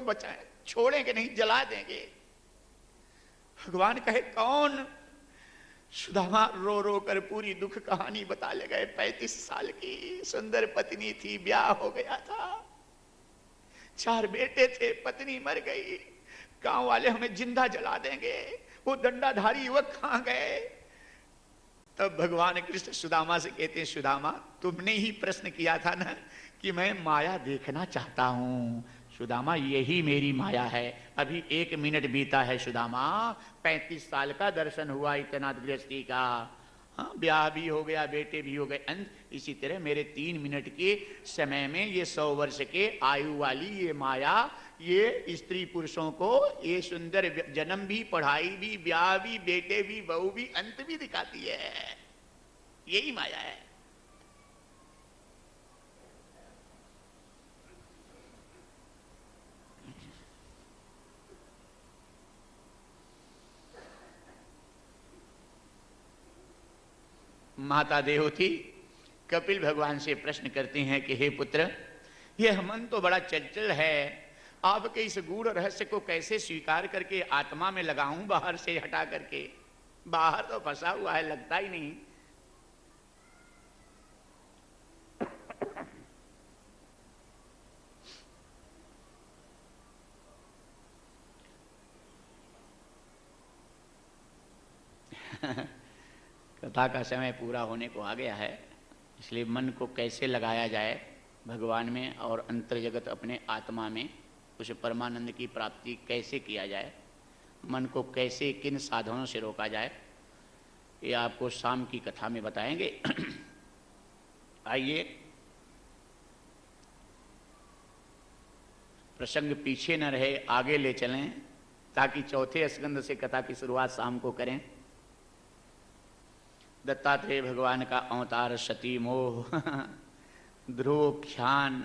बचाएं, छोड़ेंगे नहीं, जला देंगे। भगवान कहे कौन? सुदामा रो रो कर पूरी दुख कहानी बता ले गए। 35 साल की सुंदर पत्नी थी, ब्याह हो गया था, 4 बेटे थे, पत्नी मर गई, गांव वाले हमें जिंदा जला देंगे, वो दंडाधारी युवक कहां गए? तब भगवान कृष्ण सुदामा से कहते हैं, सुदामा तुमने ही प्रश्न किया था ना कि मैं माया देखना चाहता हूं। सुदामा यही मेरी माया है। अभी 1 मिनट बीता है सुदामा, 35 साल का दर्शन हुआ इतना गृहस्थी का। हाँ, ब्याह भी हो गया, बेटे भी हो गए, अंत इसी तरह मेरे 3 मिनट के समय में ये 100 वर्ष के आयु वाली ये माया, ये स्त्री पुरुषों को ये सुंदर जन्म भी, पढ़ाई भी, ब्याह भी, बेटे भी, बहू भी, अंत भी दिखाती है। यही माया है। माता देवहूति कपिल भगवान से प्रश्न करते हैं कि हे पुत्र, यह मन तो बड़ा चंचल है, आपके इस गूढ़ रहस्य को कैसे स्वीकार करके आत्मा में लगाऊं बाहर से हटा करके? बाहर तो फंसा हुआ है, लगता ही नहीं। कथा का समय पूरा होने को आ गया है, इसलिए मन को कैसे लगाया जाए भगवान में और अंतर जगत अपने आत्मा में, उस परमानंद की प्राप्ति कैसे किया जाए, मन को कैसे किन साधनों से रोका जाए, ये आपको शाम की कथा में बताएंगे। आइए, प्रसंग पीछे न रहे, आगे ले चलें, ताकि चौथे स्कंद से कथा की शुरुआत शाम को करें। दत्तात्रेय भगवान का अवतार, सती मोह, ध्रुवख्यान,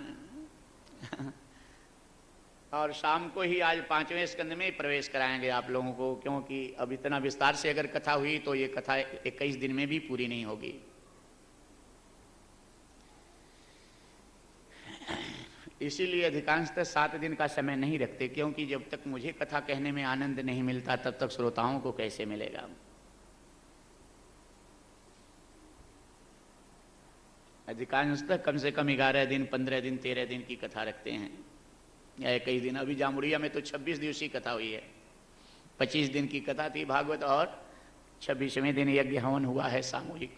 और शाम को ही आज 5वें स्कंद में प्रवेश कराएंगे आप लोगों को, क्योंकि अब इतना विस्तार से अगर कथा हुई तो ये कथा 21 दिन में भी पूरी नहीं होगी। इसीलिए अधिकांशतः 7 दिन का समय नहीं रखते, क्योंकि जब तक मुझे कथा कहने में आनंद नहीं मिलता तब तक श्रोताओं को कैसे मिलेगा। अधिकांशतः कम से कम 11 दिन, 15 दिन, 13 दिन की कथा रखते हैं, या कई दिन। अभी जामुड़िया में तो 26 दिवसीय कथा हुई है। 25 दिन की कथा थी भागवत, और 26वें दिन यज्ञ हवन हुआ है सामूहिक।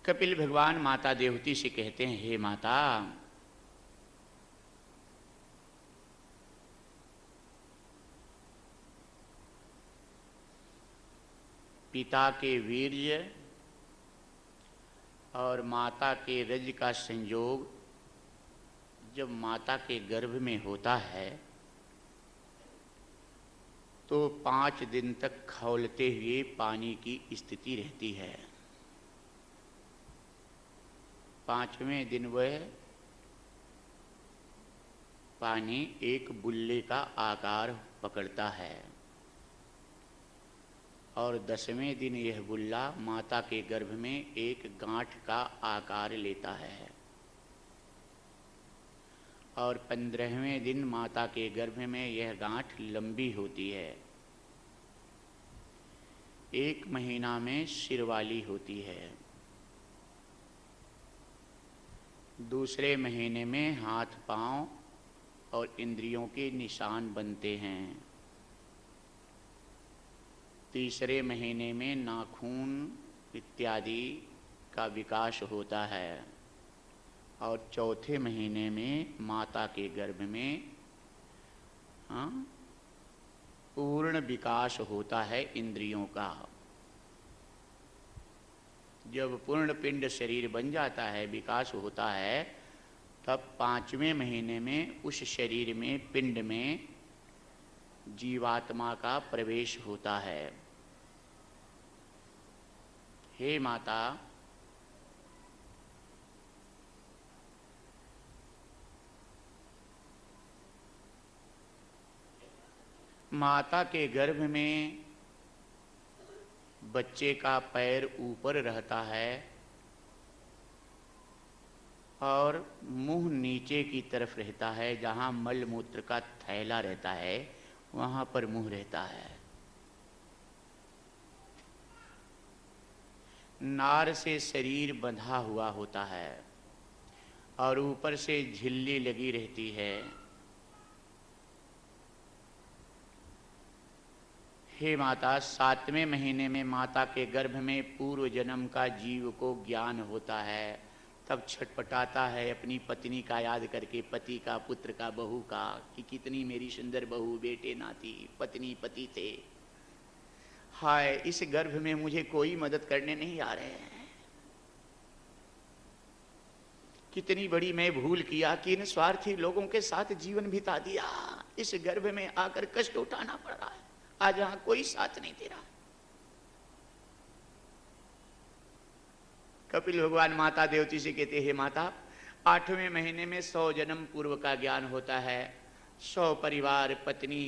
कपिल भगवान माता देवहूति से कहते हैं, हे माता, पिता के वीर्य और माता के रज का संयोग जब माता के गर्भ में होता है तो 5 दिन तक खौलते हुए पानी की स्थिति रहती है। 5वें दिन वह पानी एक बुल्ले का आकार पकड़ता है, और 10वें दिन यह बुल्ला माता के गर्भ में एक गांठ का आकार लेता है, और 15वें दिन माता के गर्भ में यह गांठ लंबी होती है। 1 महीना में सिर वाली होती है। दूसरे महीने में हाथ, पांव और इंद्रियों के निशान बनते हैं। तीसरे महीने में नाखून इत्यादि का विकास होता है, और चौथे महीने में माता के गर्भ में पूर्ण विकास होता है इंद्रियों का। जब पूर्ण पिंड शरीर बन जाता है, विकास होता है, तब 5वें महीने में उस शरीर में, पिंड में जीवात्मा का प्रवेश होता है। हे माता, माता के गर्भ में बच्चे का पैर ऊपर रहता है और मुंह नीचे की तरफ रहता है। जहां मल मूत्र का थैला रहता है वहां पर मुंह रहता है। नार से शरीर बंधा हुआ होता है और ऊपर से झिल्ली लगी रहती है। हे माता, 7वें महीने में माता के गर्भ में पूर्व जन्म का जीव को ज्ञान होता है। तब छटपटाता है अपनी पत्नी का याद करके, पति का, पुत्र का, बहू का, कि कितनी मेरी सुंदर बहू, बेटे, नाती, पत्नी, पति थे। हाय, इस गर्भ में मुझे कोई मदद करने नहीं आ रहे हैं। कितनी बड़ी मैं भूल किया कि इन स्वार्थी लोगों के साथ जीवन बिता दिया। इस गर्भ में आकर कष्ट उठाना पड़ रहा है। आज यहां कोई साथ नहीं दे रहा। कपिल भगवान माता देवती से कहते हैं, माता, 8वें महीने में 100 जन्म पूर्व का ज्ञान होता है। 100 परिवार, पत्नी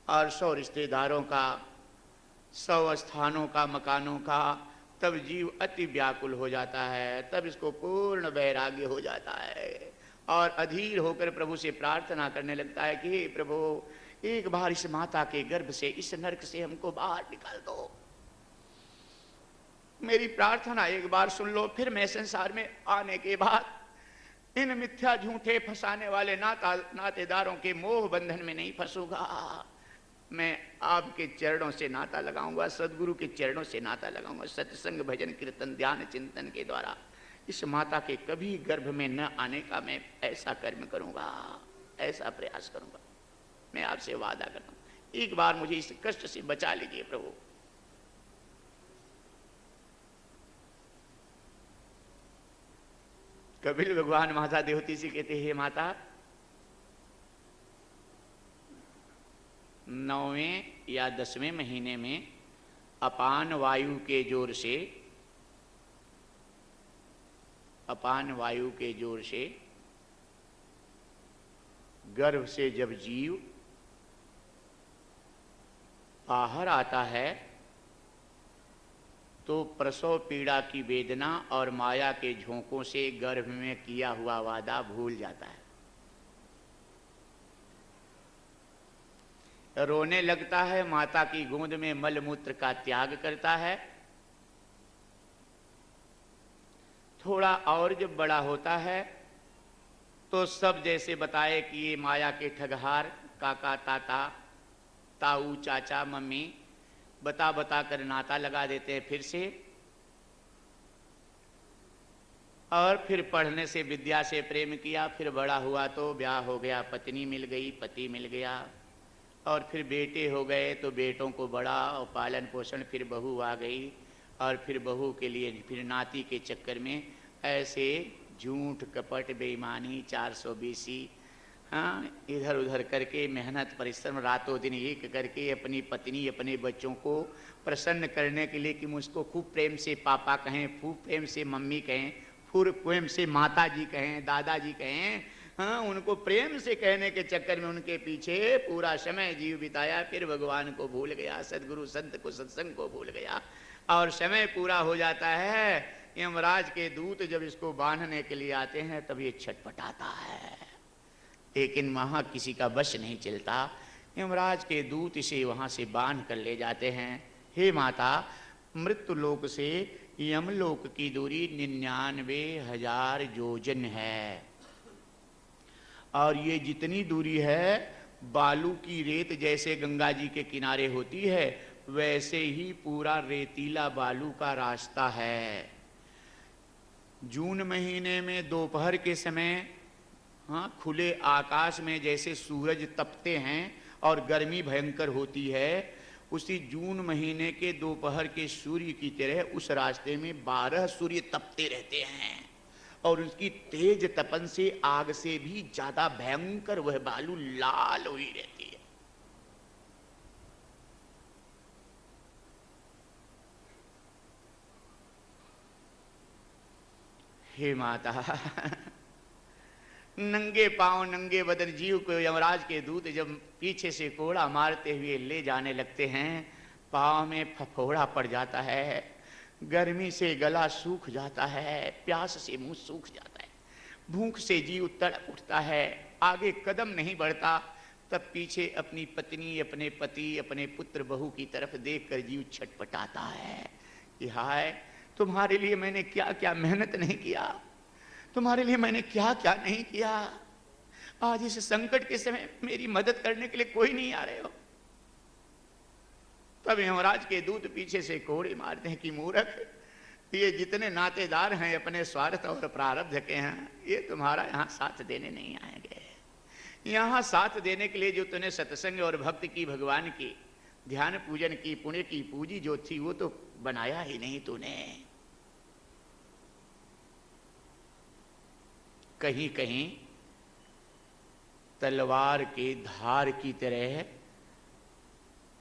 और 100 रिश्तेदारों का, 100 स्थानों का, मकानों का। तब जीव अति व्याकुल हो जाता है। तब इसको पूर्ण वैराग्य हो जाता है और अधीर होकर प्रभु से प्रार्थना करने लगता है कि हे प्रभु, एक बार इस माता के गर्भ से, इस नरक से हमको बाहर निकाल दो। मेरी प्रार्थना एक बार सुन लो, फिर मैं संसार में आने के बाद इन मिथ्या झूठे फंसाने वाले नातेदारों के मोह बंधन में नहीं फंसूंगा। मैं आपके चरणों से नाता लगाऊंगा, सदगुरु के चरणों से नाता लगाऊंगा। सत्संग, भजन, कीर्तन, ध्यान, चिंतन के द्वारा इस माता के कभी गर्भ में न आने का मैं ऐसा कर्म करूंगा, ऐसा प्रयास करूंगा। मैं आपसे वादा करता हूं, एक बार मुझे इस कष्ट से बचा लीजिए प्रभु। कपिल भगवान माता देवती से कहते हैं, माता, 9वें या 10वें महीने में अपान वायु के जोर से, अपान वायु के जोर से गर्भ से जब जीव बाहर आता है तो प्रसव पीड़ा की वेदना और माया के झोंकों से गर्भ में किया हुआ वादा भूल जाता है। रोने लगता है, माता की गोद में मल मूत्र का त्याग करता है। थोड़ा और जब बड़ा होता है तो सब जैसे बताए कि ये माया के ठगहार, काका, ताता, ताऊ, चाचा, मम्मी बता बता कर नाता लगा देते हैं फिर से। और फिर पढ़ने से, विद्या से प्रेम किया। फिर बड़ा हुआ तो ब्याह हो गया, पत्नी मिल गई, पति मिल गया। और फिर बेटे हो गए तो बेटों को बड़ा और पालन पोषण। फिर बहू आ गई और फिर बहू के लिए फिर नाती के चक्कर में ऐसे झूठ, कपट, बेईमानी, 420, हाँ, इधर उधर करके मेहनत परिश्रम रातों दिन एक करके अपनी पत्नी, अपने बच्चों को प्रसन्न करने के लिए कि मुझको खूब प्रेम से पापा कहें, खूब प्रेम से मम्मी कहें, खूब प्रेम से माता जी कहें, दादाजी कहें, हाँ, उनको प्रेम से कहने के चक्कर में उनके पीछे पूरा समय जीव बिताया। फिर भगवान को भूल गया, सदगुरु संत को, सत्संग को भूल गया। और समय पूरा हो जाता है, यमराज के दूत जब इसको बांधने के लिए आते हैं तब ये छटपटाता है, लेकिन वहां किसी का बस नहीं चलता। यमराज के दूत इसे वहां से बांध कर ले जाते हैं। हे माता, मृत्यु लोक से यमलोक की दूरी 99,000 योजन है और ये जितनी दूरी है बालू की रेत जैसे गंगा जी के किनारे होती है वैसे ही पूरा रेतीला बालू का रास्ता है। जून महीने में दोपहर के समय, हाँ, खुले आकाश में जैसे सूरज तपते हैं और गर्मी भयंकर होती है, उसी जून महीने के दोपहर के सूर्य की तरह उस रास्ते में 12 सूर्य तपते रहते हैं और उसकी तेज तपन से आग से भी ज्यादा भयंकर वह बालू लाल हुई रहती है। हे माता, नंगे पांव नंगे बदन जीव को यमराज के दूत जब पीछे से कोड़ा मारते हुए ले जाने लगते हैं, पांव में फफोड़ा पड़ जाता है, गर्मी से गला सूख जाता है, प्यास से मुंह सूख जाता है, भूख से जीव तड़प उठता है, आगे कदम नहीं बढ़ता। तब पीछे अपनी पत्नी, अपने पति, अपने पुत्र बहू की तरफ देखकर जीव छटपटाता है कि हाय, तुम्हारे लिए मैंने क्या क्या मेहनत नहीं किया, तुम्हारे लिए मैंने क्या क्या नहीं किया, आज इस संकट के समय मेरी मदद करने के लिए कोई नहीं आ रहे हो। तब यमराज के दूत पीछे से कोड़े मारते हैं कि मूर्ख, ये जितने नातेदार हैं अपने स्वार्थ और प्रारब्ध के हैं, ये तुम्हारा यहाँ साथ देने नहीं आएंगे। यहाँ साथ देने के लिए जो तूने सत्संग और भक्ति की, भगवान की ध्यान पूजन की, पुण्य की पूंजी जो थी वो तो बनाया ही नहीं तूने। कहीं कहीं तलवार के धार की तरह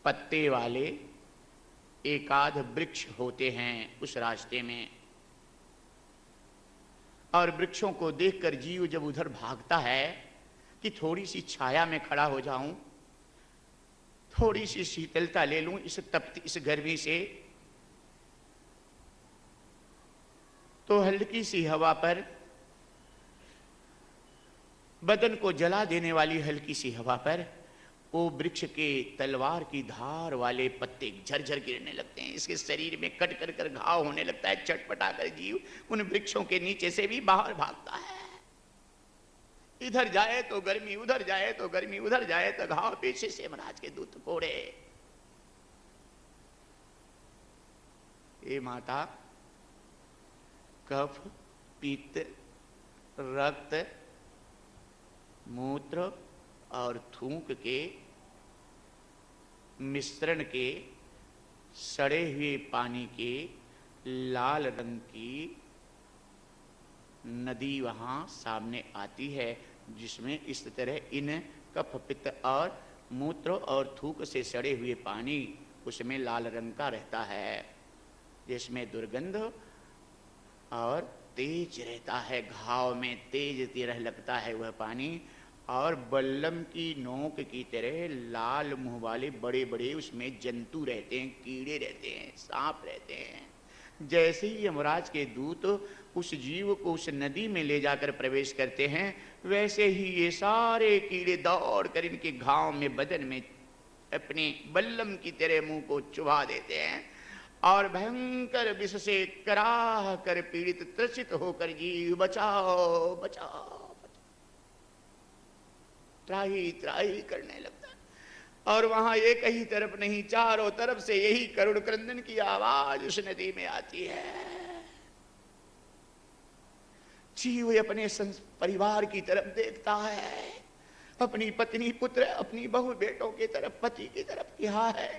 पत्ते वाले एकाध वृक्ष होते हैं उस रास्ते में, और वृक्षों को देखकर जीव जब उधर भागता है कि थोड़ी सी छाया में खड़ा हो जाऊं, थोड़ी सी शीतलता ले लूं इस तपती इस गर्मी से, तो हल्की सी हवा पर, बदन को जला देने वाली हल्की सी हवा पर वो वृक्ष के तलवार की धार वाले पत्ते झरझर गिरने लगते हैं, इसके शरीर में कट कर कर घाव होने लगता है। चटपटा कर जीव उन वृक्षों के नीचे से भी बाहर भागता है। इधर जाए तो गर्मी, उधर जाए तो गर्मी, उधर जाए तो घाव, पीछे से यमराज के दूत कोड़े। ये माता कफ, पित्त, रक्त, मूत्र और थूक के मिश्रण के सड़े हुए पानी के लाल रंग की नदी वहां सामने आती है, जिसमें इस तरह इन कफ, पित्त और मूत्र और थूक से सड़े हुए पानी उसमें लाल रंग का रहता है, जिसमें दुर्गंध और तेज रहता है। घाव में तेज तिरह लगता है वह पानी, और बल्लम की नोक की तरह लाल मुंह वाले बड़े बड़े उसमें जंतु रहते हैं, कीड़े रहते हैं, सांप रहते हैं। जैसे ही यमराज के दूत उस जीव को उस नदी में ले जाकर प्रवेश करते हैं, वैसे ही ये सारे कीड़े दौड़ कर इनके घाव में, बदन में अपने बल्लम की तरह मुंह को चुभा देते हैं, और भयंकर विष से कराह कर पीड़ित त्रसित होकर जीव बचाओ बचाओ त्राही त्राही करने लगता है। और वहां एक ही तरफ नहीं, चारों तरफ से यही करुण क्रंदन की आवाज उस नदी में आती है। जीव अपने परिवार की तरफ देखता है, अपनी पत्नी, पुत्र, अपनी बहू, बेटों की तरफ, पति की तरफ, क्या है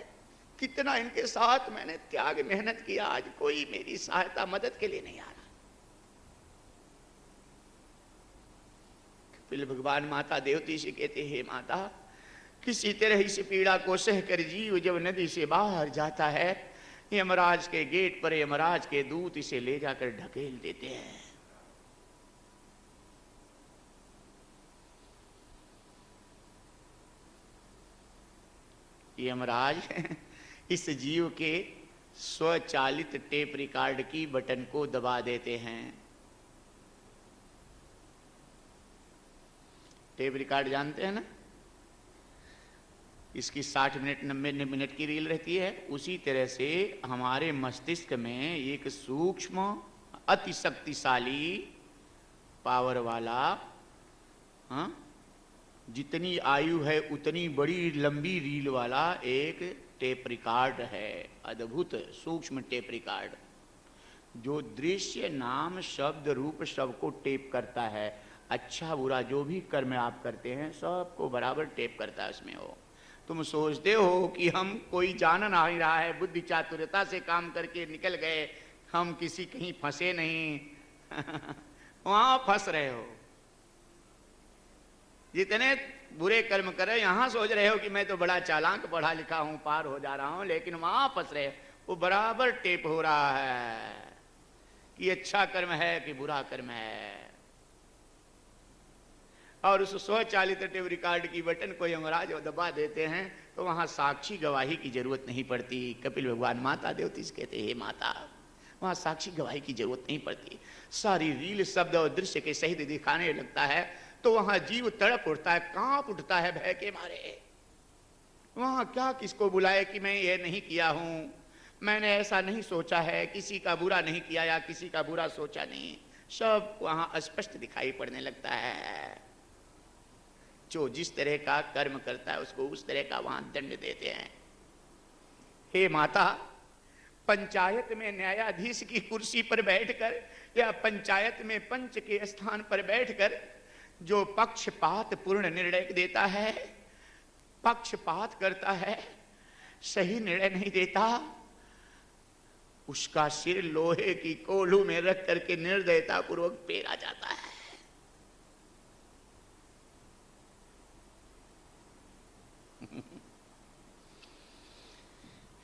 कितना इनके साथ मैंने त्याग मेहनत किया, आज कोई मेरी सहायता मदद के लिए नहीं आ रहा। फिर भगवान माता देवती से कहते, हे माता, किसी तरह इस पीड़ा को सहकर जीव जब नदी से बाहर जाता है, यमराज के गेट पर यमराज के दूत इसे ले जाकर ढकेल देते हैं। यमराज इस जीव के स्वचालित टेप रिकॉर्ड की बटन को दबा देते हैं। टेप रिकॉर्ड जानते हैं ना, इसकी 60 मिनट 90 मिनट की रील रहती है। उसी तरह से हमारे मस्तिष्क में एक सूक्ष्म अति शक्तिशाली पावर वाला, जितनी आयु है उतनी बड़ी लंबी रील वाला एक टेप रिकॉर्ड है, अद्भुत सूक्ष्म टेप रिकॉर्ड, जो दृश्य, नाम, शब्द, रूप सबको टेप करता है। अच्छा बुरा जो भी कर्म आप करते हैं सबको बराबर टेप करता है उसमें। हो तुम सोचते हो कि हम कोई जान नहीं रहा है, बुद्धि चातुर्यता से काम करके निकल गए, हम किसी कहीं फंसे नहीं वहां फंस रहे हो। जितने बुरे कर्म कर रहे, यहां सोच रहे हो कि मैं तो बड़ा चालाक, पढ़ा लिखा हूं, पार हो जा रहा हूं, लेकिन वहां फंस रहे हो। वो बराबर टेप हो रहा है कि अच्छा कर्म है कि बुरा कर्म है। और उस स्वचालित टेप रिकॉर्ड की बटन को यमराज दबा देते हैं तो वहां साक्षी गवाही की जरूरत नहीं पड़ती। कपिल भगवान माता देवती से कहते हे माता, वहां साक्षी गवाही की जरूरत नहीं पड़ती। सारी रील शब्द और दृश्य के सहित दिखाने लगता है तो वहां जीव तड़प उठता है, कांप उठता है भय के मारे। वहां क्या किसको बुलाए कि मैं ये नहीं किया हूं, मैंने ऐसा नहीं सोचा है, किसी का बुरा नहीं किया या किसी का बुरा सोचा नहीं, सब वहां स्पष्ट दिखाई पड़ने लगता है। जो जिस तरह का कर्म करता है उसको उस तरह का वहां दंड देते हैं। हे माता, पंचायत में न्यायाधीश की कुर्सी पर बैठकर या पंचायत में पंच के स्थान पर बैठकर जो पक्षपात पूर्ण निर्णय देता है, पक्षपात करता है, सही निर्णय नहीं देता, उसका सिर लोहे की कोल्हू में रख करके निर्दयता पूर्वक पेरा जाता है।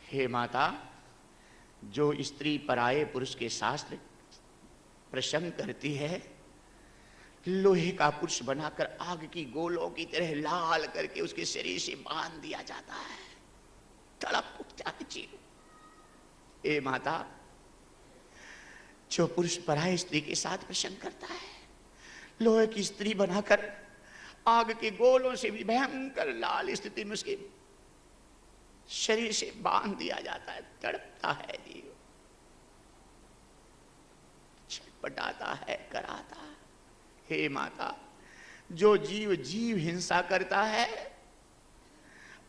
हे माता, जो स्त्री पराये पुरुष के शास्त्र प्रसंग करती है, लोहे का पुरुष बनाकर आग की गोलों की तरह लाल करके उसके शरीर से बांध दिया जाता है, तड़प उठता है जीव। हे माता, जो पुरुष पराये स्त्री के साथ प्रसंग करता है, लोहे की स्त्री बनाकर आग के गोलों से भी भयंकर लाल स्थिति में उसके शरीर से बांध दिया जाता है, तड़पता है जीव, छटपटाता है, कराता है। हे माता, जो जीव जीव हिंसा करता है,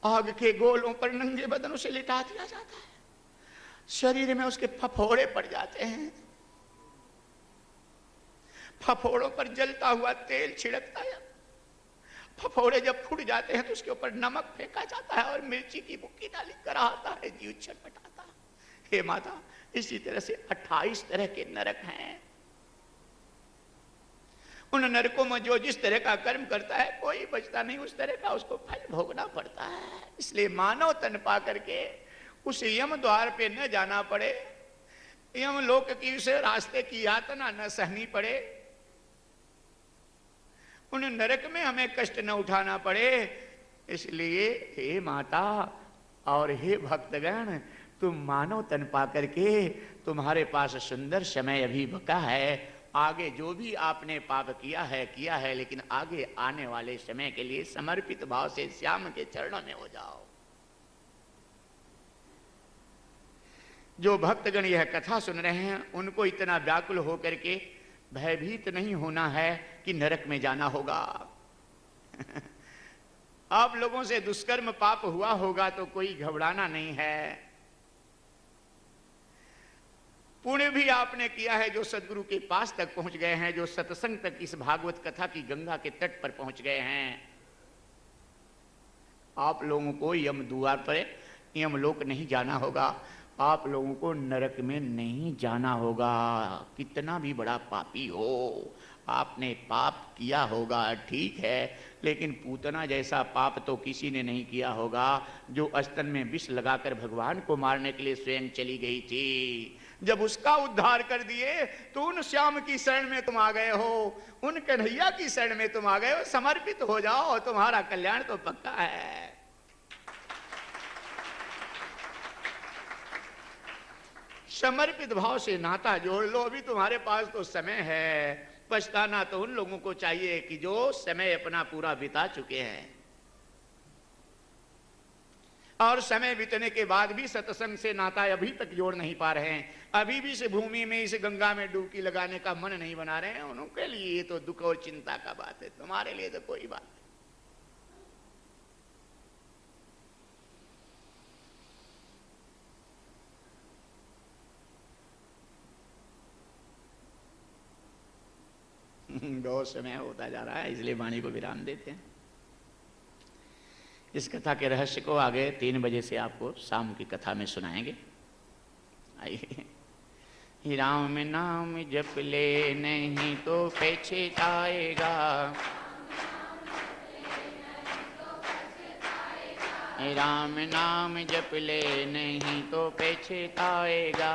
आग के गोलों पर नंगे बदन उसे लिटा दिया जाता है, शरीर में उसके फफोड़े पड़ जाते हैं, फफोड़ों पर जलता हुआ तेल छिड़कता है, फफोड़े जब फूट जाते हैं तो उसके ऊपर नमक फेंका जाता है और मिर्ची की बुक्की डाली कराता है, जीव छटपटाता है। हे माता, इसी तरह से 28 तरह के नरक हैं। उन नरकों में जो जिस तरह का कर्म करता है कोई बचता नहीं, उस तरह का उसको फल भोगना पड़ता है। इसलिए मानव तन पा करके उस यम द्वार पे न जाना पड़े, यम लोक की उस रास्ते की यातना न सहनी पड़े, उन नरक में हमें कष्ट न उठाना पड़े। इसलिए हे माता और हे भक्तगण, तुम मानव तन पा करके तुम्हारे पास सुंदर समय अभी बका है। आगे जो भी आपने पाप किया है, लेकिन आगे आने वाले समय के लिए समर्पित भाव से श्याम के चरणों में हो जाओ। जो भक्तगण यह कथा सुन रहे हैं उनको इतना व्याकुल होकर के भयभीत नहीं होना है कि नरक में जाना होगा। आप लोगों से दुष्कर्म पाप हुआ होगा तो कोई घबराना नहीं है। पुण्य भी आपने किया है, जो सदगुरु के पास तक पहुंच गए हैं, जो सत्संग तक इस भागवत कथा की गंगा के तट पर पहुंच गए हैं। आप लोगों को यम द्वार पर यमलोक नहीं जाना होगा, आप लोगों को नरक में नहीं जाना होगा। कितना भी बड़ा पापी हो, आपने पाप किया होगा ठीक है, लेकिन पूतना जैसा पाप तो किसी ने नहीं किया होगा, जो स्तन में विष लगाकर भगवान को मारने के लिए स्वयं चली गई थी। जब उसका उद्धार कर दिए तो उन श्याम की शरण में तुम आ गए हो, उन कन्हैया की शरण में तुम आ गए हो। समर्पित हो जाओ, तुम्हारा कल्याण तो पक्का है। समर्पित भाव से नाता जोड़ लो। अभी तुम्हारे पास तो समय है। पछताना तो उन लोगों को चाहिए कि जो समय अपना पूरा बिता चुके हैं और समय बीतने के बाद भी सत्संग से नाता अभी तक जोड़ नहीं पा रहे हैं, अभी भी इस भूमि में इस गंगा में डुबकी लगाने का मन नहीं बना रहे हैं। उनके लिए ये तो दुख और चिंता का बात है, तुम्हारे लिए तो कोई बात नहीं। बहुत समय होता जा रहा है, इसलिए वाणी को विराम देते हैं। इस कथा के रहस्य को आगे 3 बजे से आपको शाम की कथा में सुनाएंगे। आइए। राम नाम जप ले नहीं तो पछताएगा, राम नाम जप ले नहीं तो पछताएगा,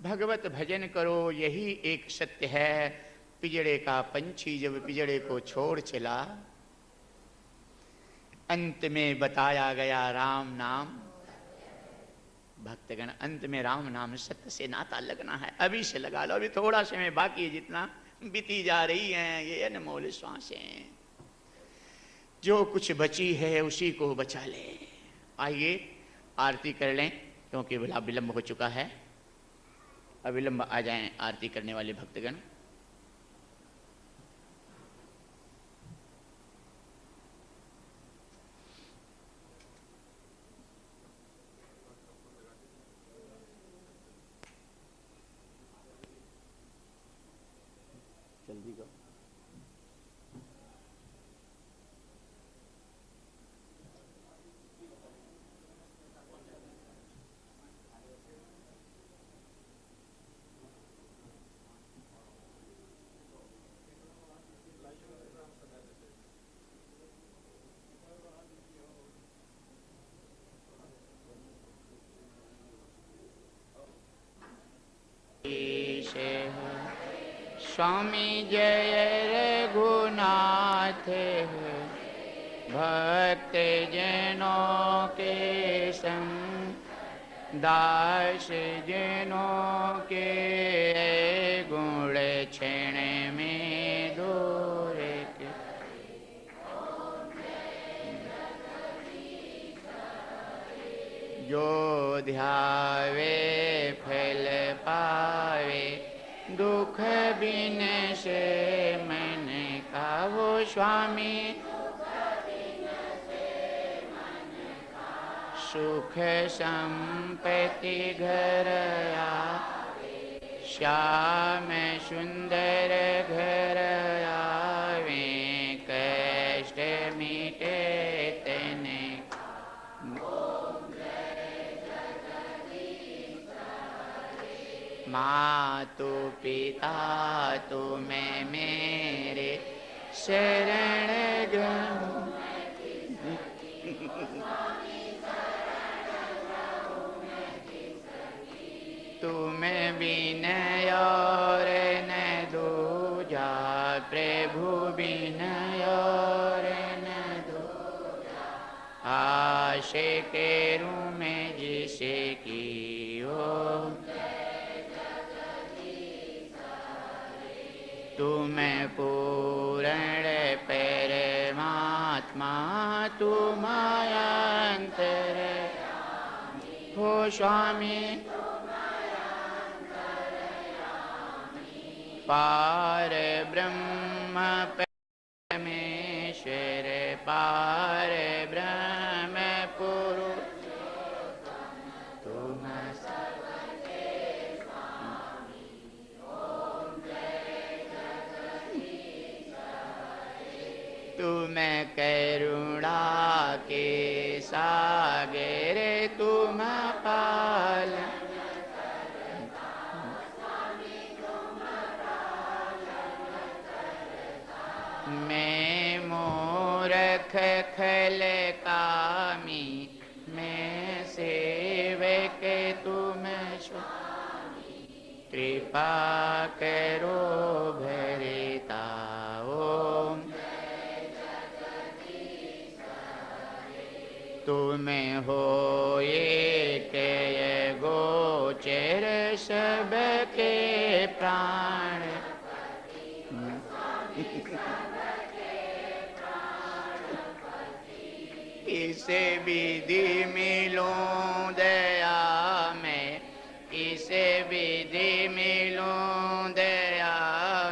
भगवत भजन करो, यही एक सत्य है। पिजड़े का पंछी जब पिजड़े को छोड़ चला, अंत में बताया गया राम नाम। भक्तगण, अंत में राम नाम सत्य से नाता लगना है, अभी से लगा लो। अभी थोड़ा समय बाकी है, जितना बीती जा रही हैं ये अनमोल श्वासें, जो कुछ बची है उसी को बचा ले। आइए आरती कर लें, क्योंकि विलंब हो चुका है। अविलंब आ जाएं आरती करने वाले भक्तगण। जल्दी करो। स्वामी जय रघुनाथ, भक्त जनों के संग दास जनों के गुण क्षण में दूर के। जो ध्यावे फल पावे, दुख बिन से मन का वो स्वामी। सुख संपत्ति घर आवे, श्याम सुंदर घर आवे। कष्ट मिटे तने मातु पिता तुम्हें मेरे शरण गम। तुम्हें बिनय और न दूजा, प्रभु बिनय और न दूजा। आशे के रूम में जिसे की हो, तुम्हें पूर्ण परमात्मा तुम्हारा अंतर हो स्वामी। पार ब्रह्म परमेश्वर, पार ब्रह्म पुरुष तुम। तुम करुणा के सागर, तुम पाल। मैं मूर्ख खल कामी, मैं सेवक तुम स्वामी। कृपा करो भरता ओम। तुम हो एक गोचर सबके प्राण। इसे विधि मिलूं दया में, इसे विधि मिलूं दया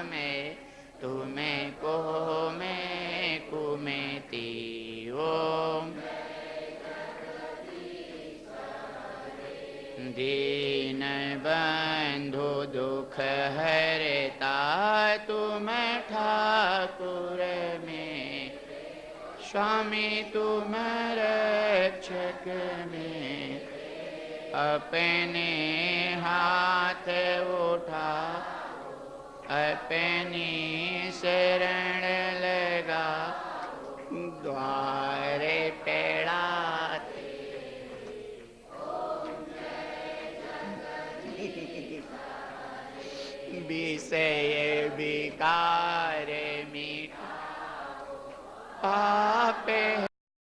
में। तुम्हें को मैं कुमति ओम। दीन बंधु दुख हरता, तुम ठाकुर में स्वामी। तुम रक्षक में अपने हाथ उठा, अपनी शरण